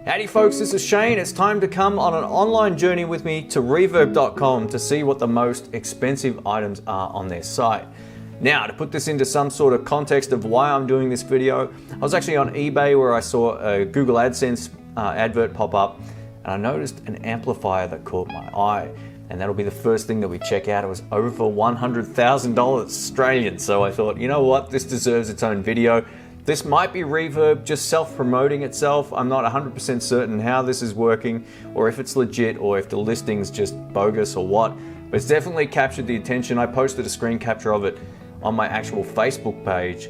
Howdy folks, this is Shane. It's time to come on an online journey with me to reverb.com to see what the most expensive items are on their site. Now, to put this into some sort of context of why I'm doing this video, I was actually on eBay where I saw a Google AdSense advert pop up, and I noticed an amplifier that caught my eye. And that'll be the first thing that we check out. It was over $100,000 Australian. So I thought, you know what, this deserves its own video. This might be Reverb just self-promoting itself. I'm not 100% certain how this is working, or if it's legit, or if the listing's just bogus or what. But it's definitely captured the attention. I posted a screen capture of it on my actual Facebook page,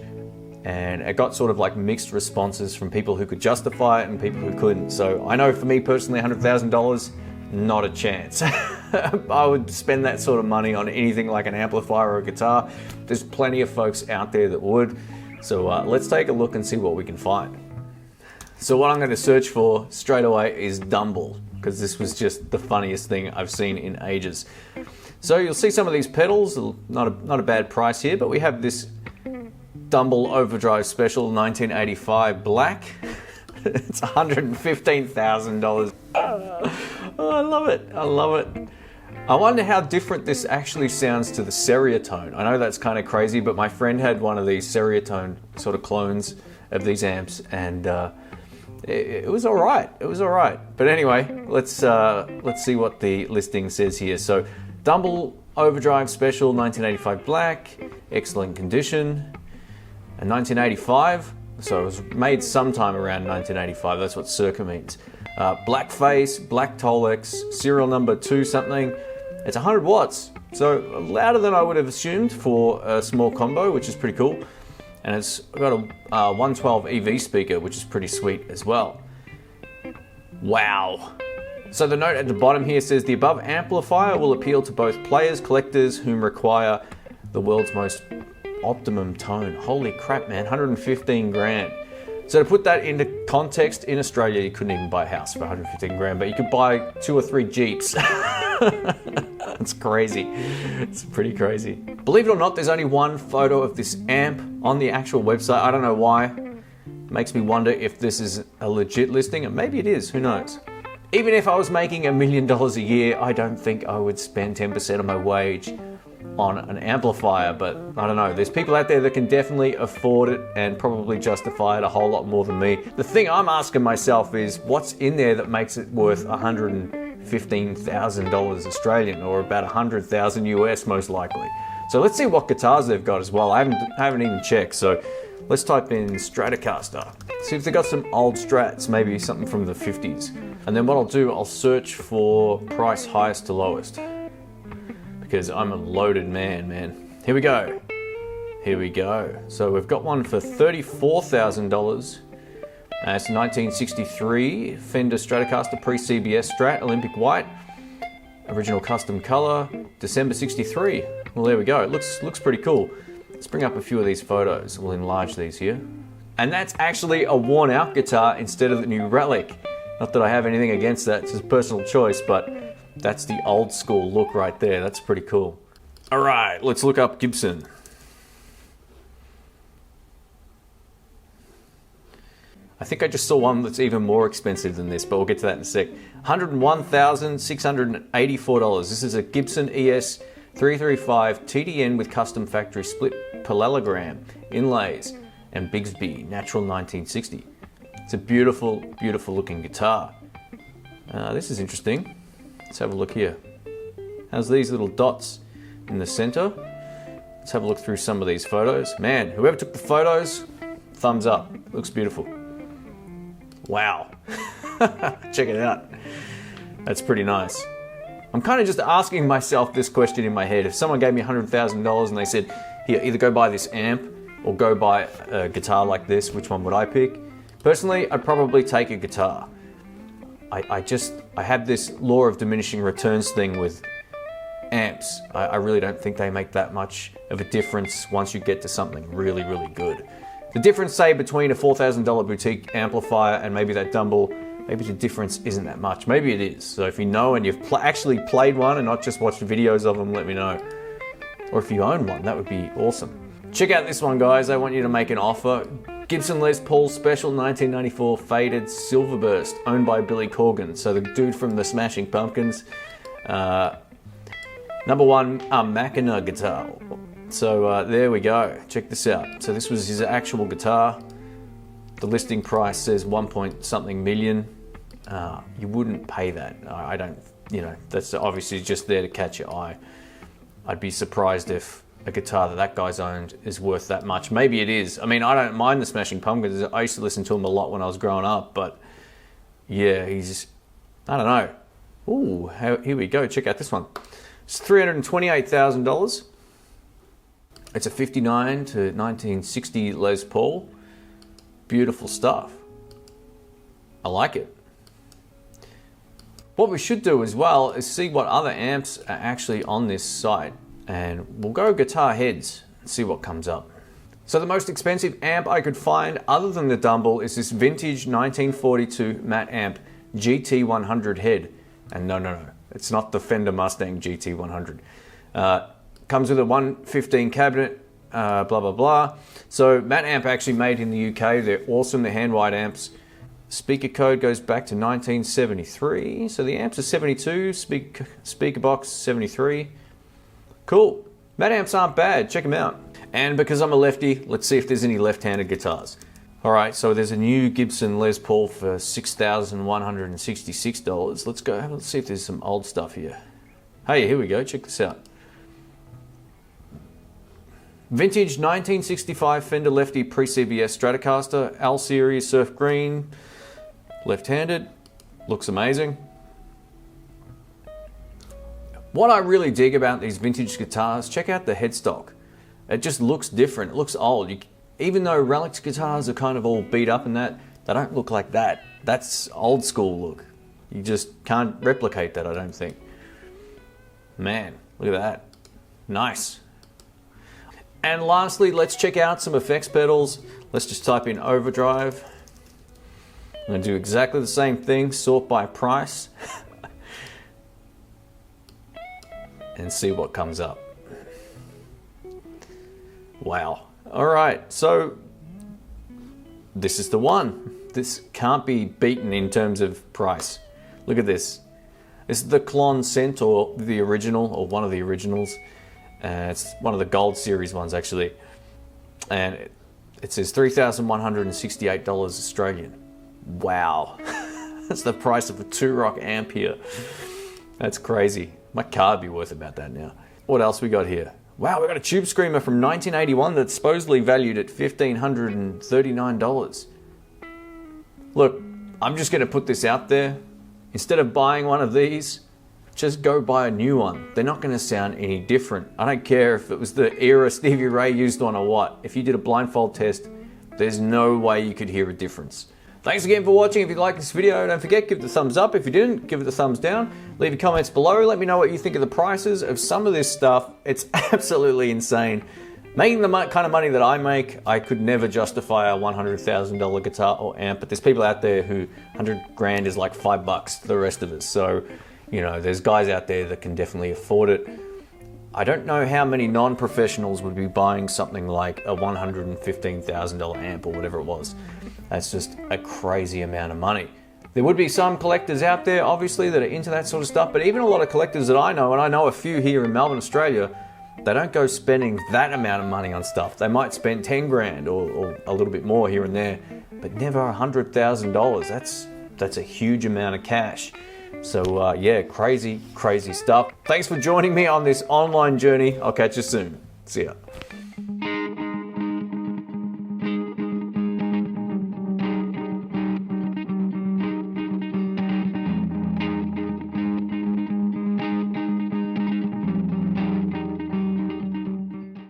and it got sort of like mixed responses from people who could justify it and people who couldn't. So I know for me personally, $100,000, not a chance. I would spend that sort of money on anything like an amplifier or a guitar. There's plenty of folks out there that would. So let's take a look and see what we can find. So what I'm going to search for straight away is Dumble, because this was just the funniest thing I've seen in ages. So you'll see some of these pedals, not a bad price here, but we have this Dumble Overdrive Special 1985 Black. It's $115,000. Oh, I love it. I love it. I wonder how different this actually sounds to the Seriatone. I know that's kind of crazy, but my friend had one of these Seriatone sort of clones of these amps, and it was all right. It was all right. But anyway, let's see what the listing says here. So, Dumble Overdrive Special 1985 Black, excellent condition, and 1985. So it was made sometime around 1985. That's what circa means. Black face, black Tolex, serial number 2 something. It's 100 watts, so louder than I would have assumed for a small combo, which is pretty cool. And it's got a 112 EV speaker, which is pretty sweet as well. Wow. So the note at the bottom here says, the above amplifier will appeal to both players, collectors whom require the world's most optimum tone. Holy crap, man, 115 grand. So to put that into context, in Australia, you couldn't even buy a house for 115 grand, but you could buy 2 or 3 Jeeps. It's crazy. It's pretty crazy. Believe it or not, there's only one photo of this amp on the actual website. I don't know why. It makes me wonder if this is a legit listing, and maybe it is, who knows? Even if I was making $1 million a year, I don't think I would spend 10% of my wage on an amplifier, but I don't know. There's people out there that can definitely afford it and probably justify it a whole lot more than me. The thing I'm asking myself is, what's in there that makes it worth $115,000 Australian, or about 100,000 US most likely? So let's see what guitars they've got as well. I haven't even checked, so let's type in Stratocaster. See if they've got some old Strats, maybe something from the 50s. And then what I'll do, I'll search for price highest to lowest, because I'm a loaded man. Here we go. Here we go. So we've got one for $34,000. It's 1963 Fender Stratocaster pre-CBS Strat, Olympic white. Original custom color, December 63. Well, there we go. It looks pretty cool. Let's bring up a few of these photos. We'll enlarge these here. And that's actually a worn out guitar instead of the new Relic. Not that I have anything against that, it's a personal choice, but that's the old school look right there. That's pretty cool. All right, let's look up Gibson. I think I just saw one that's even more expensive than this, but we'll get to that in a sec. $101,684. This is a Gibson Es-335 Td with custom factory split parallelogram, inlays, and Bigsby Natural 1960. It's a beautiful, beautiful looking guitar. This is interesting. Let's have a look here. How's these little dots in the center? Let's have a look through some of these photos. Man, whoever took the photos, thumbs up. Looks beautiful. Wow. Check it out. That's pretty nice. I'm kind of just asking myself this question in my head. If someone gave me $100,000 and they said, here, either go buy this amp or go buy a guitar like this, which one would I pick? Personally, I'd probably take a guitar. I have this law of diminishing returns thing with amps. I really don't think they make that much of a difference once you get to something really, really good. The difference, say, between a $4,000 boutique amplifier and maybe that Dumble, maybe the difference isn't that much. Maybe it is. So if you know and you've actually played one and not just watched videos of them, let me know. Or if you own one, that would be awesome. Check out this one, guys. I want you to make an offer. Gibson Les Paul Special 1994 Faded Silverburst, owned by Billy Corgan. So the dude from the Smashing Pumpkins. Number one, Machina guitar. So there we go. Check this out. So this was his actual guitar. The listing price says 1.something million. You wouldn't pay that. I don't, you know, that's obviously just there to catch your eye. I'd be surprised if a guitar that guy's owned is worth that much. Maybe it is. I mean, I don't mind the Smashing Pumpkins. I used to listen to him a lot when I was growing up, but yeah, he's, I don't know. Ooh, here we go. Check out this one. It's $328,000. It's a 59 to 1960 Les Paul. Beautiful stuff. I like it. What we should do as well is see what other amps are actually on this site, and we'll go guitar heads and see what comes up. So the most expensive amp I could find other than the Dumble is this vintage 1942 Matt amp GT100 head. And no, it's not the Fender Mustang GT100. Comes with a 115 cabinet, blah, blah, blah. So Matt amp actually made in the UK. They're awesome, they're hand-wired amps. Speaker code goes back to 1973. So the amps are 72, speaker box 73. Cool. Matt amps aren't bad, check them out. And because I'm a lefty, let's see if there's any left-handed guitars. All right, so there's a new Gibson Les Paul for $6,166. Let's see if there's some old stuff here. Hey, here we go, check this out. Vintage 1965 Fender Lefty Pre-CBS Stratocaster, L Series Surf Green, left-handed, looks amazing. What I really dig about these vintage guitars, check out the headstock. It just looks different, it looks old. Even though Relics guitars are kind of all beat up and that, they don't look like that. That's old school look. You just can't replicate that, I don't think. Man, look at that. Nice. And lastly, let's check out some effects pedals. Let's just type in Overdrive. I'm going to do exactly the same thing, sort by price, and see what comes up. Wow. All right, so this is the one. This can't be beaten in terms of price. Look at this. This is the Klon Centaur, the original, or one of the originals. It's one of the Gold Series ones, actually. And it says $3,168 Australian. Wow. That's the price of a 2-rock amp here. That's crazy. My car would be worth about that now. What else we got here? Wow, we got a Tube Screamer from 1981 that's supposedly valued at $1,539. Look, I'm just going to put this out there. Instead of buying one of these, just go buy a new one. They're not going to sound any different. I don't care if it was the era Stevie Ray used on or what. If you did a blindfold test, there's no way you could hear a difference. Thanks again for watching. If you liked this video, don't forget, give it a thumbs up. If you didn't, give it a thumbs down. Leave your comments below. Let me know what you think of the prices of some of this stuff. It's absolutely insane. Making the kind of money that I make, I could never justify a $100,000 guitar or amp, but there's people out there who 100 grand is like $5 to the rest of us. So, you know, there's guys out there that can definitely afford it. I don't know how many non-professionals would be buying something like a $115,000 amp or whatever it was. That's just a crazy amount of money. There would be some collectors out there, obviously, that are into that sort of stuff, but even a lot of collectors that I know, and I know a few here in Melbourne, Australia, they don't go spending that amount of money on stuff. They might spend 10 grand or a little bit more here and there, but never $100,000. That's a huge amount of cash. So yeah, crazy stuff. Thanks for joining me on this online journey. I'll catch you soon. See ya.